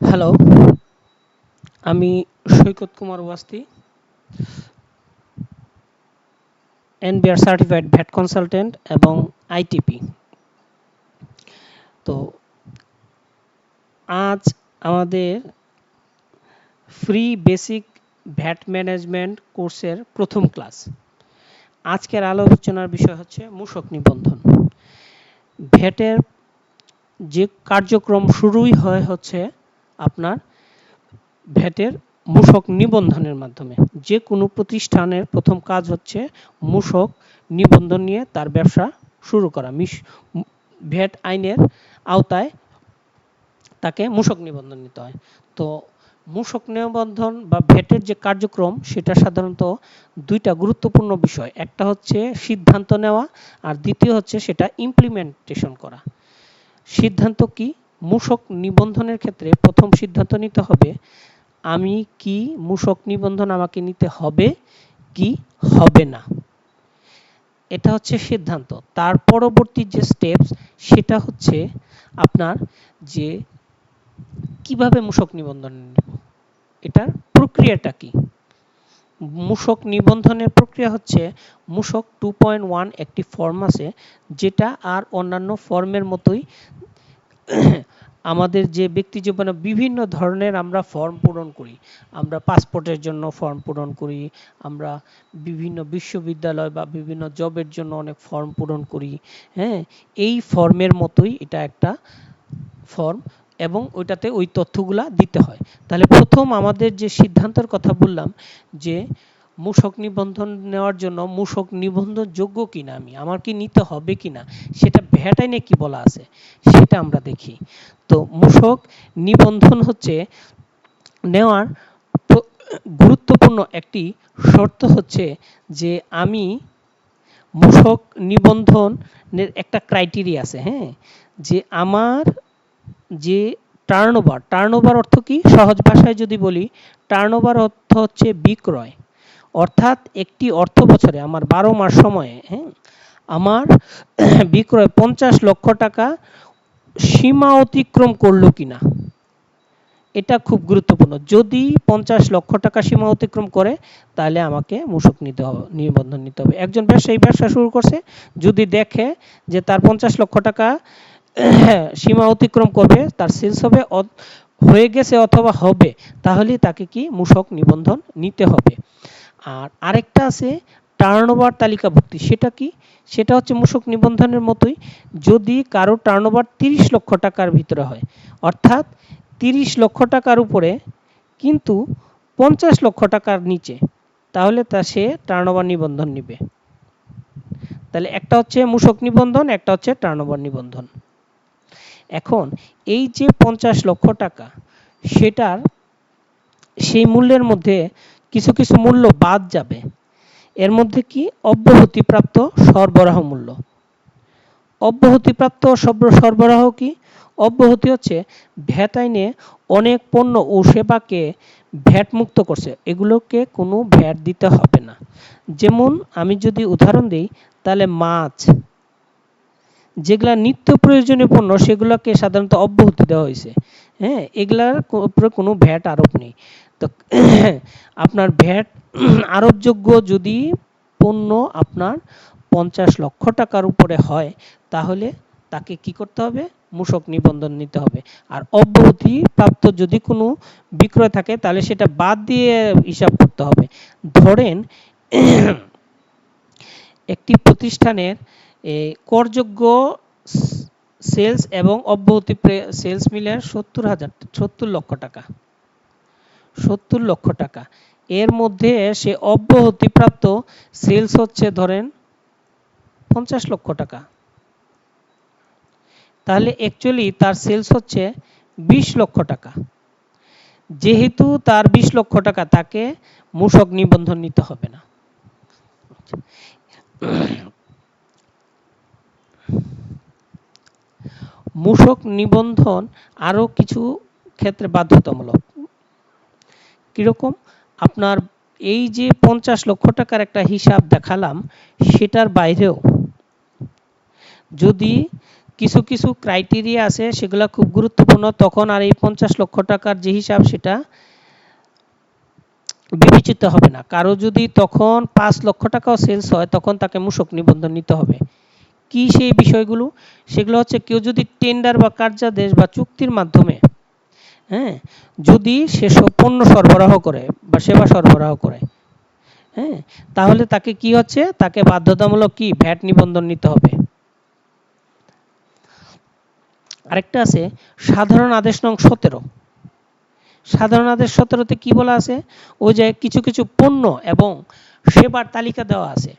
Hello, আমি Saikat Kumar Wasti, NBR certified VAT consultant এবং ITP. তো আজ আমাদের ফ্রি বেসিক ভ্যাট ম্যানেজমেন্ট কোর্সের প্রথম ক্লাস। আজকের আলোচনার বিষয় হচ্ছে মূসক নিবন্ধন। ভ্যাটের যে কার্যক্রম শুরুই হচ্ছে আপনার ভ্যাটের মূসক নিবন্ধনের মাধ্যমে। যে কোনো প্রতিষ্ঠানের প্রথম কাজ হচ্ছে মূসক নিবন্ধন নিয়ে তার ব্যবসা শুরু করা। ভ্যাট আইনের আওতায় তাকে মূসক নিবন্ধন নিতে হয়। তো মূসক নিবন্ধন বা ভ্যাটের যে কার্যক্রম সেটা সাধারণত দুইটা গুরুত্বপূর্ণ বিষয়। একটা হচ্ছে সিদ্ধান্ত নেওয়া আর দ্বিতীয় হচ্ছে সেটা ইমপ্লিমেন্টেশন করা। সিদ্ধান্ত কি? মূসক নিবন্ধনের ক্ষেত্রে প্রথম সিদ্ধান্ত নিতে হবে আমি কি মূসক নিবন্ধন আমাকে নিতে হবে কি হবে না। এটা হচ্ছে সিদ্ধান্ত। তার পরবর্তী যে স্টেপস সেটা হচ্ছে আপনার যে কিভাবে মূসক নিবন্ধন নিব, এটার প্রক্রিয়াটা কি। মূসক নিবন্ধনের প্রক্রিয়া হচ্ছে মূসক 2.1 একটি ফর্ম আছে যেটা আর অন্যান্য ফর্মের মতোই আমাদের যে ব্যক্তি জীবনে বিভিন্ন ধরনের আমরা ফর্ম পূরণ করি। আমরা পাসপোর্টের জন্য ফর্ম পূরণ করি, আমরা বিভিন্ন বিশ্ববিদ্যালয় বা বিভিন্ন জবের জন্য অনেক ফর্ম পূরণ করি। হ্যাঁ, এই ফর্মের মতোই এটা একটা ফর্ম এবং ওইটাতে ওই তথ্যগুলা দিতে হয়। তাহলে প্রথম আমাদের যে সিদ্ধান্তের কথা বললাম যে মূসক নিবন্ধন নেওয়ার জন্য মূসক নিবন্ধন যোগ্য কিনা, আমি আমার কি নিতে হবে কিনা, সেটা ভ্যাট আইনে কি বলা আছে সেটা আমরা দেখি। তো মূসক নিবন্ধন হচ্ছে নেওয়ার গুরুত্বপূর্ণ একটি শর্ত হচ্ছে যে আমি মূসক নিবন্ধনের একটা ক্রাইটেরিয়া আছে। হ্যাঁ, যে আমার যে টার্নওভার অর্থ কি? সহজ ভাষায় যদি বলি, টার্নওভার অর্থ হচ্ছে বিক্রয়। অর্থাৎ একটি অর্থ বছরে আমার 12 মাস সময়ে আমার বিক্রয় 50 লক্ষ টাকা সীমা অতিক্রম করলো কিনা, এটা খুব গুরুত্বপূর্ণ। যদি 50 লক্ষ টাকা সীমা অতিক্রম করে তাহলে আমাকে মূসক নিবন্ধন নিতে হবে। একজন ব্যবসায়ী ব্যবসা শুরু করছে, যদি দেখে যে তার 50 লক্ষ টাকা সীমা অতিক্রম করবে, তার সেলস হবে হয়ে গেছে অথবা হবে, তাহলে তাকে কি মূসক নিবন্ধন নিতে হবে। আর আরেকটা আছে টার্নওভার তালিকাভুক্তি। সেটা কি? সেটা হচ্ছে মূসক নিবন্ধনের মতোই, যদি কারো টার্নওভার 30 লক্ষ টাকার ভিতরে হয়, অর্থাৎ 30 লক্ষ টাকার উপরে কিন্তু 50 লক্ষ টাকার নিচে, তাহলে সে টার্নওভার নিবন্ধন নিবে। তাহলে একটা হচ্ছে মূসক নিবন্ধন, একটা হচ্ছে টার্নওভার নিবন্ধন। এখন এই যে 50 লক্ষ টাকা, সেটার সেই মূল্যের মধ্যে কিছু কিছু মূল্য বাদ যাবে। এর মধ্যে কি? অব্যাহতিপ্রাপ্ত সরবরাহ মূল্য। অব্যাহতিপ্রাপ্ত সরবরাহ কি? অব্যাহতি হচ্ছে ভ্যাট আইনে অনেক পণ্য ও সেবাকে ভ্যাট মুক্ত করছে, এগুলোকে কোনো ভ্যাট দিতে হবে না। যেমন আমি যদি উদাহরণ দিই, তাহলে মাছ, যেগুলা নিত্য প্রয়োজনীয় পণ্য সেগুলোকে সাধারণত অব্যাহতি দেওয়া হয়েছে। হ্যাঁ, এগুলার উপরে কোনো ভ্যাট আরোপ নেই। তো আপনার ভ্যাট আরোপযোগ্য যদি পণ্য আপনার 50 লক্ষ টাকার উপরে হয়, তাহলে তাকে কি করতে হবে? মূসক নিবন্ধন নিতে হবে। আর অব্যাহতি প্রাপ্ত যদি কোনো বিক্রয় থাকে তাহলে সেটা বাদ দিয়ে হিসাব করতে হবে। ধরেন একটি প্রতিষ্ঠানের করযোগ্য সেলস এবং অব্যাহতি সেলস মিলে 70 লক্ষ টাকা। 70 লক্ষ টাকা, এর মধ্যে সে অব্যাহতিপ্রাপ্ত সেলস হচ্ছে ধরেন 50 লক্ষ টাকা, তাহলে অ্যাকচুয়ালি তার সেলস হচ্ছে 20 লক্ষ টাকা। যেহেতু তার 20 লক্ষ টাকা, তাকে মূসক নিবন্ধন নিতে হবে না। মূসক নিবন্ধন আরও কিছু ক্ষেত্রে বাধ্যতামূলক। কীরকম? আপনার এই যে 50 লক্ষ টাকার একটা হিসাব দেখালাম, সেটার বাইরেও যদি কিছু কিছু ক্রাইটেরিয়া আছে, সেগুলো খুব গুরুত্বপূর্ণ। তখন আর এই 50 লক্ষ টাকার যে হিসাব, সেটা বিবেচিত হবে না। কারো যদি তখন 5 লক্ষ টাকাও সেলস হয়, তখন তাকে মূসক নিবন্ধন নিতে হবে। কি সেই বিষয়গুলো? সেগুলো হচ্ছে, কেউ যদি টেন্ডার বা কার্যাদেশ বা চুক্তির মাধ্যমে, হ্যাঁ, যদি সেসব পণ্য সরবরাহ করে বা সেবা সরবরাহ করে, হ্যাঁ, তাহলে তাকে কি হচ্ছে, তাকে বাধ্যতামূলক কি ভ্যাট নিবন্ধন নিতে হবে। আরেকটা আছে সাধারণ আদেশ নং 17। সাধারণ আদেশ 17তে কি বলা আছে? ওই যে কিছু কিছু পণ্য এবং সেবার তালিকা দেওয়া আছে।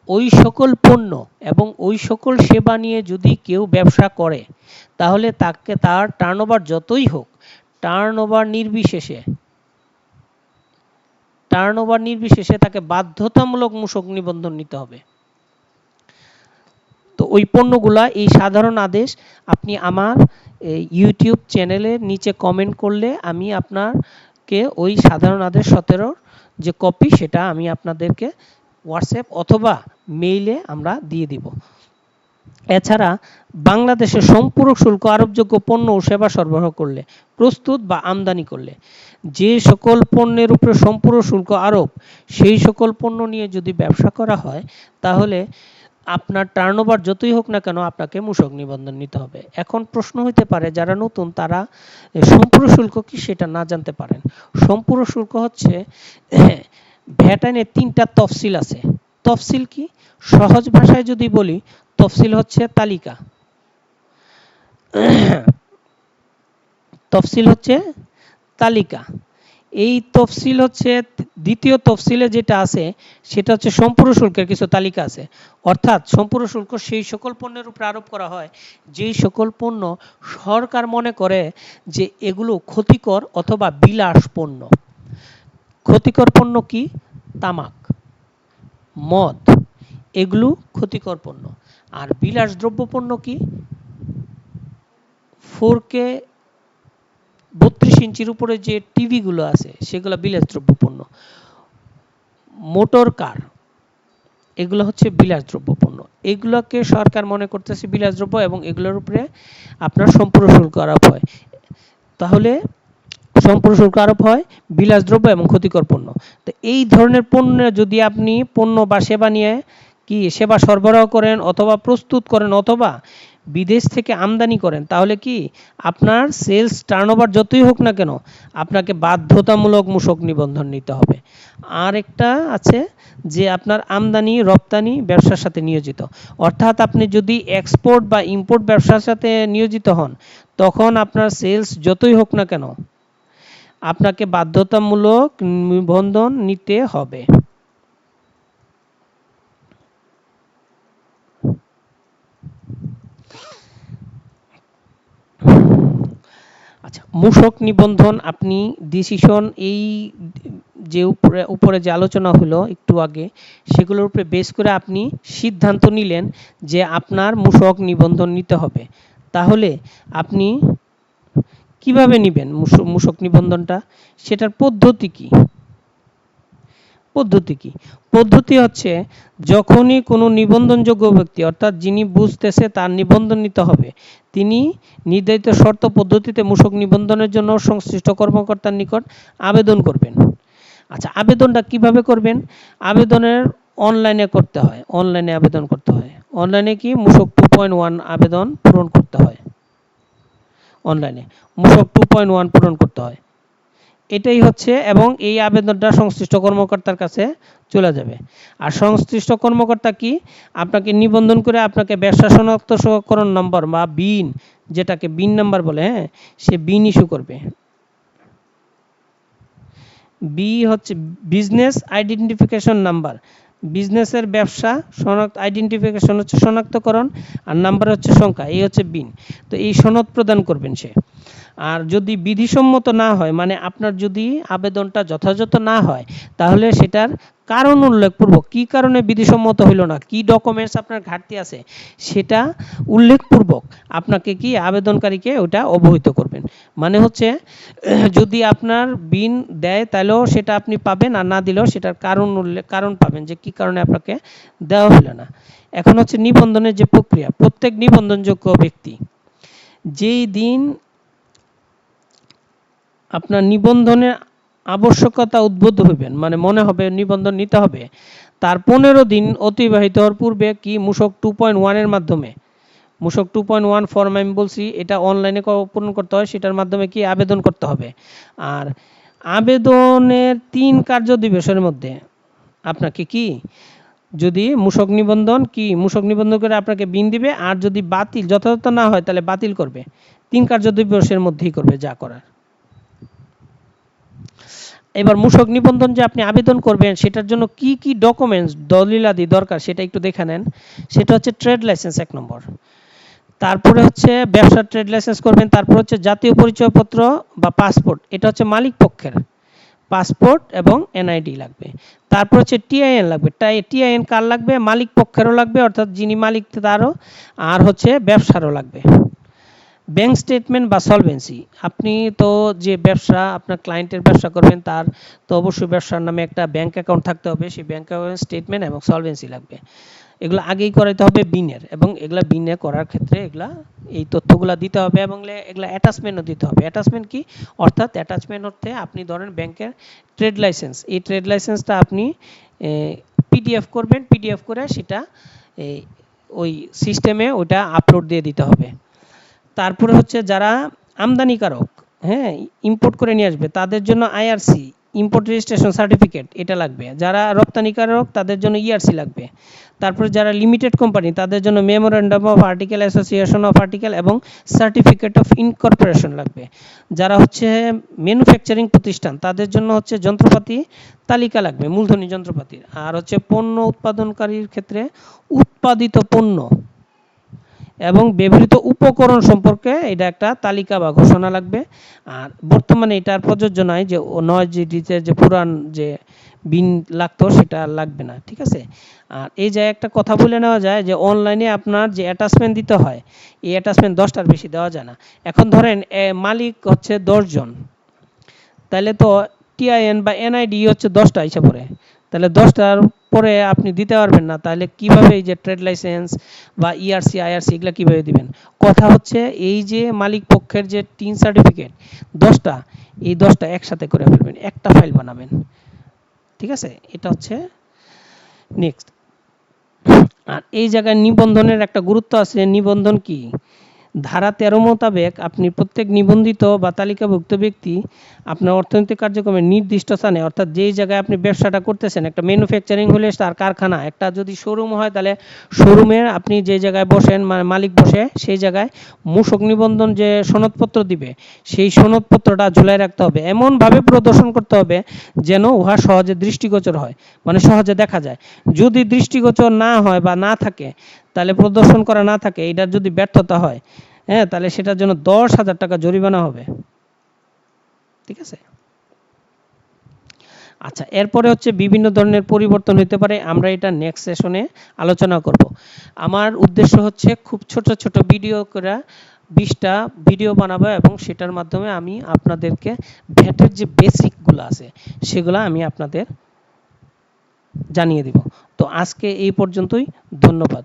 ওই সকল পণ্য এবং ওই সকল সেবা নিয়ে যদি কেউ ব্যবসা করে, তাহলে তাকে তার টার্নওভার যতই হোক, টার্নওভার নির্বিশেষে তাকে বাধ্যতামূলক মূসক নিবন্ধন নিতে হবে। তো ওই পণ্যগুলা, এই সাধারণ আদেশ আপনি আমার ইউটিউব চ্যানেলের নিচে কমেন্ট করলে আমি আপনাকে ওই সাধারণ আদেশ 17 যে কপি, সেটা আমি আপনাদেরকে হোয়াটসঅ্যাপ অথবা মেইলে আমরা দিয়ে দিব। এছাড়া বাংলাদেশে সম্পূরক শুল্ক আরোপযোগ্য পণ্য ও সেবা সরবরাহ করলে, প্রস্তুত বা আমদানি করলে, যে সকল পণ্যের উপরে সম্পূরক শুল্ক আরোপ, সেই সকল পণ্য নিয়ে যদি ব্যবসা করা হয়, তাহলে আপনার টার্নওভার যতই হোক না কেন, আপনাকে মূসক নিবন্ধন নিতে হবে। এখন প্রশ্ন হইতে পারে, যারা নতুন তারা সম্পূরক শুল্ক কি সেটা না জানতে পারেন। সম্পূরক শুল্ক হচ্ছে, ভ্যাট আইনের 3টা তফসিল আছে। তফসিল কি? সহজ ভাষায় যদি বলি, তফসিল হচ্ছে তালিকা। তফসিল হচ্ছে তালিকা। এই তফসিল হচ্ছে, দ্বিতীয় তফসিলে যেটা আছে সেটা হচ্ছে সম্পূরক শুল্কের কিছু তালিকা আছে। অর্থাৎ সম্পূরক শুল্ক সেই সকল পণ্যের উপর আরোপ করা হয় যেই সকল পণ্য সরকার মনে করে যে এগুলো ক্ষতিকর অথবা বিলাস পণ্য। ক্ষতিকর পণ্য কি? তামাক, মদ, এগুলো ক্ষতিকর পণ্য। আর বিলাসদ্রব্য পণ্য কি? 4K 32 ইঞ্চির উপরে যে টিভিগুলো আছে, সেগুলো বিলাসদ্রব্য পণ্য। মোটর কার, এগুলো হচ্ছে বিলাসদ্রব্য পণ্য। এগুলোকে সরকার মনে করতেছে বিলাসদ্রব্য এবং এগুলোর উপরে আপনার সম্পূরক শুল্ক আরোপ হয়। তাহলে সম্পূরক শুল্ক আরোপ হয় বিলাসদ্রব্য এবং ক্ষতিকর পণ্য। তো এই ধরনের পণ্য যদি আপনি পণ্য বা সেবা নিয়ে কি সেবা সরবরাহ করেন অথবা প্রস্তুত করেন অথবা বিদেশ থেকে আমদানি করেন, তাহলে কি আপনার সেলস টার্নওভার যতই হোক না কেন, আপনাকে বাধ্যতামূলক মূসক নিবন্ধন নিতে হবে। আর একটা আছে যে আপনার আমদানি রপ্তানি ব্যবসার সাথে নিয়োজিত, অর্থাৎ আপনি যদি এক্সপোর্ট বা ইম্পোর্ট ব্যবসার সাথে নিয়োজিত হন, তখন আপনার সেলস যতই হোক না কেন, আপনাকে বাধ্যতামূলক নিবন্ধন নিতে হবে। আচ্ছা, মূসক নিবন্ধন আপনি ডিসিশন, এই যে উপরে যে আলোচনা হলো একটু আগে, সেগুলোর উপরে বেস করে আপনি সিদ্ধান্ত নিলেন যে আপনার মূসক নিবন্ধন নিতে হবে। তাহলে আপনি কিভাবে নেবেন মূসক নিবন্ধনটা? সেটার পদ্ধতি কি? পদ্ধতি হচ্ছে, যখনই কোনো নিবন্ধনযোগ্য ব্যক্তি, অর্থাৎ যিনি বুঝতেছে তার নিবন্ধন নিতে হবে, তিনি নির্ধারিত শর্ত পদ্ধতিতে মূসক নিবন্ধনের জন্য সংশ্লিষ্ট কর্মকর্তার নিকট আবেদন করবেন। আচ্ছা, আবেদনটা কিভাবে করবেন? আবেদনের অনলাইনে করতে হয়, অনলাইনে আবেদন করতে হয়। অনলাইনে কি মূসক 2.1 আবেদন পূরণ করতে হয়। অনলাইনে মূসক 2.1 পূরণ করতে হয়, এটাই হচ্ছে। এবং এই আবেদনটা সংশ্লিষ্ট কর্মকর্তার কাছে চলে যাবে। আর সংশ্লিষ্ট কর্মকর্তা কি আপনাকে নিবন্ধন করে আপনাকে ব্যবসা শনাক্তকরণ নম্বর বা বিন, যেটাকে বিন নাম্বার বলে, হ্যাঁ, সে বিন ইস্যু করবে। বি হচ্ছে বিজনেস আইডেন্টিফিকেশন নাম্বার। বিজনেসের ব্যবসা আইডেন্টিফিকেশন হচ্ছে শনাক্তকরণ, আর নাম্বার হচ্ছে সংখ্যা, এই হচ্ছে বিন। তো এই সনদ প্রদান করবেন সে। আর যদি বিধিসম্মত না হয়, মানে আপনার যদি আবেদনটা যথাযথ না হয়, তাহলে সেটার কারণ উল্লেখপূর্বক, কী কারণে বিধিসম্মত হইল না, কি ডকুমেন্টস আপনার ঘাটতি আছে, সেটা উল্লেখপূর্বক আপনাকে কি আবেদনকারীকে ওটা অবহিত করবেন। মানে হচ্ছে যদি আপনার বিন দেয় তাহলেও সেটা আপনি পাবেন, আর না দিলেও সেটার কারণ পাবেন যে কি কারণে আপনাকে দেওয়া হলো না। এখন হচ্ছে নিবন্ধনের যে প্রক্রিয়া, প্রত্যেক নিবন্ধনযোগ্য ব্যক্তি যেই দিন আপনার নিবন্ধনের আবশ্যকতা উদ্বুদ্ধ হইবেন, মানে মনে হবে নিবন্ধন নিতে হবে, তার 15 দিন অতিবাহিত হওয়ার পূর্বে কি মূসক 2.1 এর মাধ্যমে, মূসক 2.1 ফর্ম আমি বলছি এটা অনলাইনে পূরণ করতে হয়, সেটার মাধ্যমে কি আবেদন করতে হবে। আর আবেদনের 3 কার্য দিবসের মধ্যে আপনাকে কি যদি মূসক নিবন্ধন করে আপনাকে বিন দিবে, আর যদি বাতিল যথাযথ না হয় তাহলে বাতিল করবে। 3 কার্য দিবসের মধ্যেই করবে যা করার। এবার মূসক নিবন্ধন যে আপনি আবেদন করবেন সেটার জন্য কি কি ডকুমেন্টস দলিলাদি দরকার সেটা একটু দেখে নেন। সেটা হচ্ছে ট্রেড লাইসেন্স 1 নম্বর, তারপরে হচ্ছে ব্যবসার ট্রেড লাইসেন্স করবেন, তারপর হচ্ছে জাতীয় পরিচয়পত্র বা পাসপোর্ট, এটা হচ্ছে মালিক পক্ষের পাসপোর্ট এবং এনআইডি লাগবে। তারপর হচ্ছে টিআইএন লাগবে, টিআইএন কার লাগবে, মালিক পক্ষেরও লাগবে অর্থাৎ যিনি মালিক তারও, আর হচ্ছে ব্যবসারও লাগবে। ব্যাংক স্টেটমেন্ট বা সলভেন্সি, আপনি তো যে ব্যবসা আপনার ক্লায়েন্টের ব্যবসা করবেন তার তো অবশ্যই ব্যবসার নামে একটা ব্যাংক অ্যাকাউন্ট থাকতে হবে, সেই ব্যাংক অ্যাকাউন্ট স্টেটমেন্ট এবং সলভেন্সি লাগবে। এগুলো আগেই করাইতে হবে বিনের, এবং এগুলা বিনে করার ক্ষেত্রে এগুলা এই তথ্যগুলো দিতে হবে, এবং এগুলা অ্যাটাচমেন্টও দিতে হবে। অ্যাটাচমেন্ট কি, অর্থাৎ অ্যাটাচমেন্ট হচ্ছে আপনি ধরেন ব্যাংকের ট্রেড লাইসেন্স, এই ট্রেড লাইসেন্সটা আপনি পিডিএফ করবেন, পিডিএফ করে সেটা ওই সিস্টেমে ওটা আপলোড দিয়ে দিতে হবে। তারপরে হচ্ছে যারা আমদানিকারক, হ্যাঁ ইম্পোর্ট করে নিয়ে আসবে তাদের জন্য আইআরসি ইম্পোর্ট রেজিস্ট্রেশন সার্টিফিকেট এটা লাগবে। যারা রপ্তানিকারক তাদের জন্য ইআরসি লাগবে। তারপরে যারা লিমিটেড কোম্পানি তাদের জন্য memorandum of article, association of article এবং সার্টিফিকেট অফ ইনকর্পোরেশন লাগবে। যারা হচ্ছে ম্যানুফ্যাকচারিং প্রতিষ্ঠান তাদের জন্য হচ্ছে যন্ত্রপাতি তালিকা লাগবে, মূলধনী যন্ত্রপাতির। আর হচ্ছে পণ্য উৎপাদনকারীর ক্ষেত্রে উৎপাদিত পণ্য এবং ব্যবহৃত উপকরণ সম্পর্কে এটা একটা তালিকা বা ঘোষণা লাগবে। আর বর্তমানে এটার প্রযোজ্য নয়, যে 9 জিডিতে যে পুরান যে বিন লাগতো সেটা লাগবে না, ঠিক আছে। আর এই যে একটা কথা বলে নেওয়া যায় যে অনলাইনে আপনার যে অ্যাটাচমেন্ট দিতে হয় এই অ্যাটাচমেন্ট 10টার বেশি দেওয়া যায় না। এখন ধরেন মালিক হচ্ছে 10 জন, তাহলে তো টিআইএন বা এনআইডি হচ্ছে 10টা হিসাব করে, তাহলে 10টার পরে আপনি দিতে পারবেন না, তাহলে কিভাবে এই যে ট্রেড লাইসেন্স বা ইআরসি আইআরসি এগুলো কিভাবে দিবেন। কথা হচ্ছে এই যে মালিক পক্ষের যে টিন সার্টিফিকেট 10টা, এই 10টা একসাথে করে ফেলবেন, একটা ফাইল বানাবেন, ঠিক আছে। এটা হচ্ছে নেক্সট। আর এই জায়গায় নিবন্ধনের একটা গুরুত্ব আছে। নিবন্ধন কি, ধারা 13 মোতাবেক আপনি প্রত্যেক নিবন্ধিত বা তালিকাভুক্ত ব্যক্তি আপনার অর্থনৈতিক কার্যক্রমের নির্দিষ্ট স্থানে, অর্থাৎ যেই জায়গায় আপনি ব্যবসাটা করতেছেন, একটা ম্যানুফ্যাকচারিং হলে তার কারখানা, একটা যদি শোরুম হয় তাহলে শোরুমের আপনি যে জায়গায় বসেন মালিক বসে সেই জায়গায় মূসক নিবন্ধন যে সনদপত্র দিবে সেই সনদপত্রটা ঝুলাই রাখতে হবে, এমনভাবে প্রদর্শন করতে হবে যেন উহা সহজে দৃষ্টিগোচর হয়, মানে সহজে দেখা যায়। যদি দৃষ্টিগোচর না হয় বা না থাকে, তাহলে প্রদর্শন করা না থাকে, এটার যদি ব্যর্থতা হয়, হ্যাঁ, তাহলে সেটার জন্য 10,000 টাকা জরিমানা হবে, ঠিক আছে। আচ্ছা, এরপরে হচ্ছে বিভিন্ন ধরনের পরিবর্তন হতে পারে, আমরা এটা নেক্সট সেশনে আলোচনা করব। আমার উদ্দেশ্য হচ্ছে খুব ছোট ছোট ভিডিও করে 20টা ভিডিও বানাবো, এবং সেটার মাধ্যমে আমি আপনাদেরকে ভ্যাটের যে বেসিকগুলো আছে সেগুলো আমি আপনাদের জানিয়ে দিব। তো আজকে এই পর্যন্তই, ধন্যবাদ।